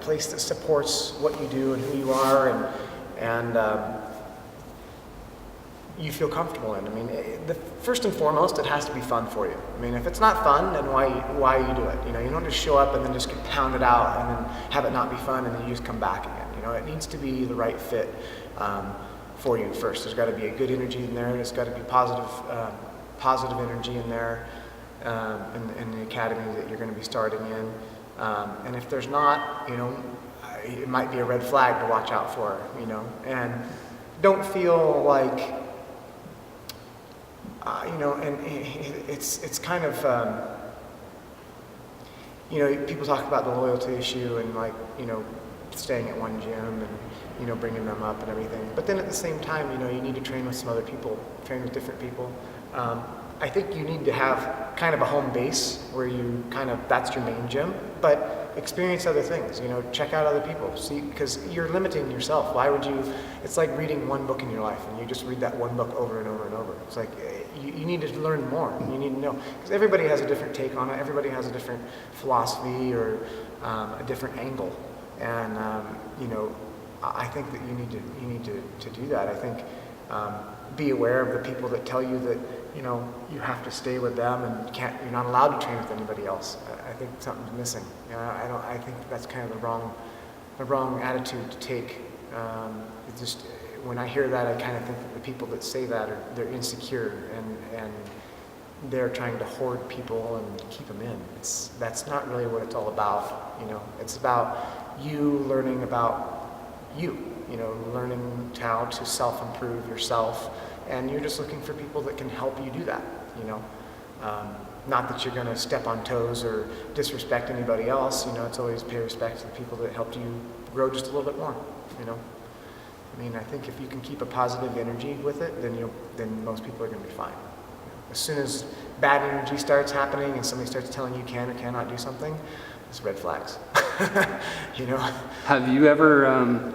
place that supports what you do and who you are, and you feel comfortable in. I mean, first and foremost, it has to be fun for you. I mean, if it's not fun, then why you do it? You know, you don't just show up and then just get pounded out and then have it not be fun and then you just come back again. You know, it needs to be the right fit for you first. There's got to be a good energy in there. There's got to be positive energy in there in the academy that you're going to be starting in. And if there's not, you know, it might be a red flag to watch out for. You know, and don't feel like. You know, and it's kind of, you know, people talk about the loyalty issue and, like, you know, staying at one gym and, you know, bringing them up and everything. But then at the same time, you know, you need to train with some other people, train with different people. I think you need to have kind of a home base where you kind of, that's your main gym, but experience other things, you know, check out other people, see, because you're limiting yourself. Why would you, it's like reading one book in your life and you just read that one book over and over and over. It's like, you need to learn more, you need to know, because everybody has a different take on it, everybody has a different philosophy or a different angle, and you know, I think that you need to do that. I think be aware of the people that tell you that, you know, you have to stay with them and you're not allowed to train with anybody else. I think something's missing. You know, I think that's kind of the wrong attitude to take. It's just, when I hear that, I kind of think that the people that say that they're insecure and they're trying to hoard people and keep them in. That's not really what it's all about. You know, it's about you learning about you. You know, learning how to self-improve yourself, and you're just looking for people that can help you do that. You know, not that you're going to step on toes or disrespect anybody else. You know, it's always pay respect to the people that helped you grow just a little bit more. You know. I mean, I think if you can keep a positive energy with it, then most people are going to be fine. As soon as bad energy starts happening and somebody starts telling you can or cannot do something, it's red flags. You know. Have you ever?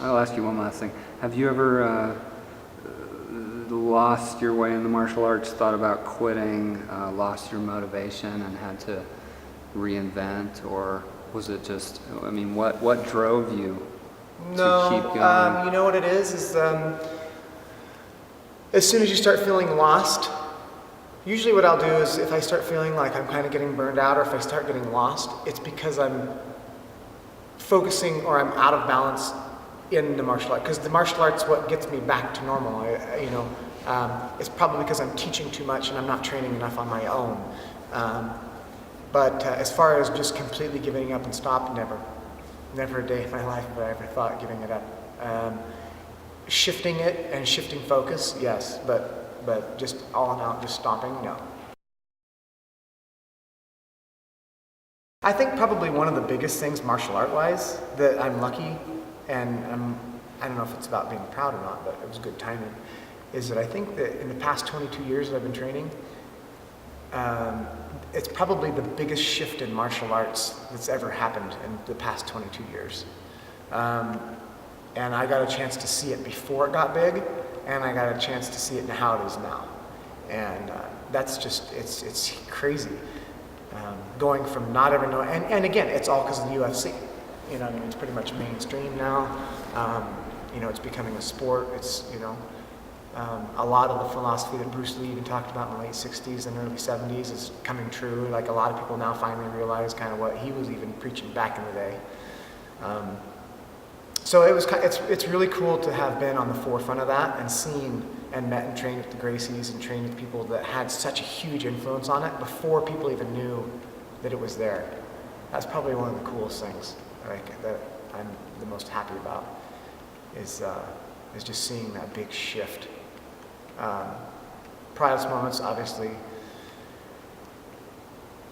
I'll ask you one last thing. Have you ever lost your way in the martial arts? Thought about quitting? Lost your motivation and had to reinvent, or was it just? I mean, what drove you? No, to keep going? You know what it is as soon as you start feeling lost, usually what I'll do is if I start feeling like I'm kind of getting burned out or if I start getting lost, it's because I'm focusing or I'm out of balance in the martial art. Because the martial art's what gets me back to normal. You know, it's probably because I'm teaching too much and I'm not training enough on my own. But as far as just completely giving up and stop, never a day in my life have I ever thought giving it up. Shifting it and shifting focus, yes, but just all in out, just stopping, no. I think probably one of the biggest things martial art-wise that I'm lucky, and I don't know if it's about being proud or not, but it was good timing, is that I think that in the past 22 years that I've been training, it's probably the biggest shift in martial arts that's ever happened in the past 22 years. And I got a chance to see it before it got big, and I got a chance to see it in how it is now. And that's just, it's crazy. Going from not ever knowing, and again, it's all because of the UFC. You know, I mean, it's pretty much mainstream now. You know, it's becoming a sport. It's, you know, a lot of the philosophy that Bruce Lee even talked about in the late 60s and early 70s is coming true. Like, a lot of people now finally realize kind of what he was even preaching back in the day. So it's really cool to have been on the forefront of that and seen and met and trained with the Gracies and trained with people that had such a huge influence on it before people even knew that it was there. That's probably one of the coolest things that I'm the most happy about is just seeing that big shift. Proudest moments, obviously.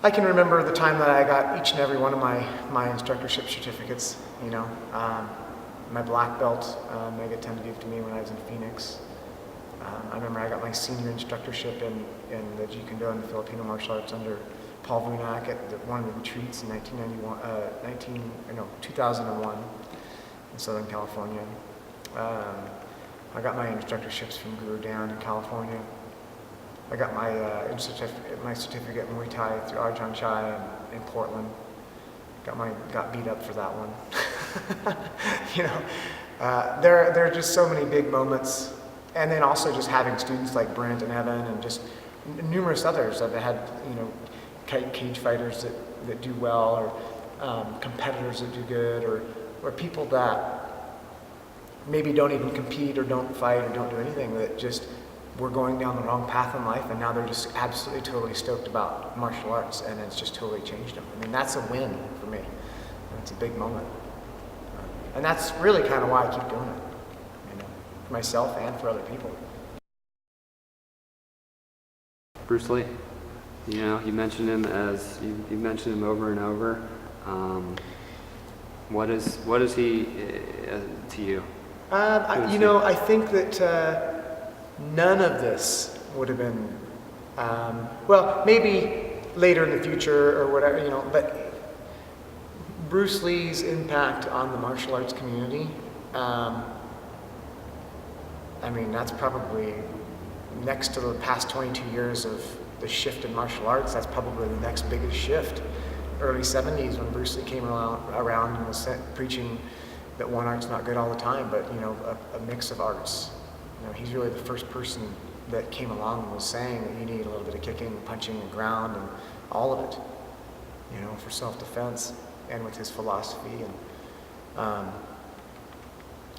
I can remember the time that I got each and every one of my instructorship certificates. You know, my black belt, Mega Ten to give to me when I was in Phoenix. I remember I got my senior instructorship in the Jeet Kune Do and the Filipino martial arts under Paul Vunak at one of the retreats in 2001 in Southern California. I got my instructorships from Guru down in California. I got my certificate in Muay Thai through Arjan Chai in Portland. got beat up for that one. You know, there are just so many big moments, and then also just having students like Brent and Evan and just numerous others. I've had, you know, cage fighters that do well, or competitors that do good, or people that maybe don't even compete or don't fight or don't do anything, that just were going down the wrong path in life, and now they're just absolutely totally stoked about martial arts, and it's just totally changed them. I mean, that's a win for me. It's a big moment. And that's really kind of why I keep doing it, you know, for myself and for other people. Bruce Lee, you know, you mentioned him as, you mentioned him over and over. What is he to you? You know, I think that none of this would have been, well, maybe later in the future or whatever, you know, but Bruce Lee's impact on the martial arts community, I mean, that's probably next to the past 22 years of the shift in martial arts, that's probably the next biggest shift. Early 70s when Bruce Lee came around and was preaching that one art's not good all the time, but, you know, a mix of arts. You know, he's really the first person that came along and was saying that you need a little bit of kicking, punching, and ground, and all of it, you know, for self-defense, and with his philosophy. And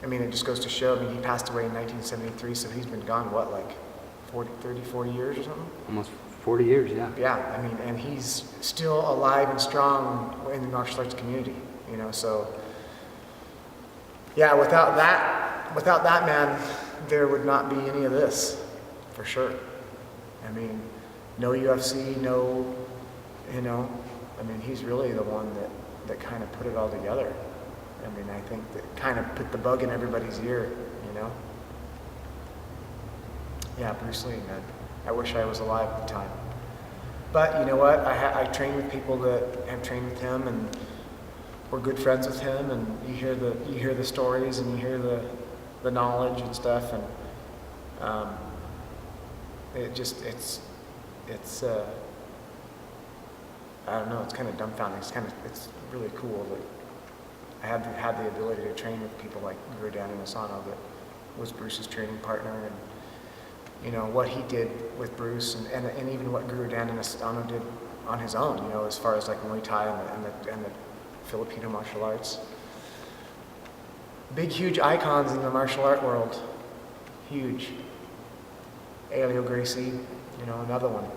I mean, it just goes to show. I mean, he passed away in 1973, so he's been gone, what, like 40 years or something? Almost 40 years, yeah. Yeah, I mean, and he's still alive and strong in the martial arts community, you know, so yeah, without that man, there would not be any of this, for sure. I mean, no UFC, no, you know, I mean, he's really the one that kind of put it all together. I mean, I think that kind of put the bug in everybody's ear, you know? Yeah, Bruce Lee, man. I wish I was alive at the time. But you know what? I train with people that have trained with him, and we're good friends with him, and you hear the stories, and you hear the knowledge and stuff, and it's I don't know, it's kind of dumbfounding. It's really cool that I had the ability to train with people like Guru Asano, that was Bruce's training partner, and you know what he did with Bruce, and even what Guru Asano did on his own, you know, as far as like Muay Thai and the Filipino martial arts. Big, huge icons in the martial art world. Huge. Elio Gracie, you know, another one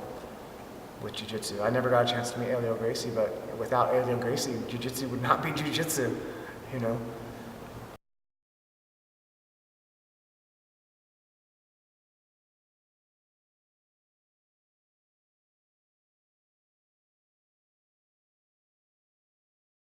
with jiu-jitsu. I never got a chance to meet Elio Gracie, but without Elio Gracie, jiu-jitsu would not be jiu-jitsu, you know.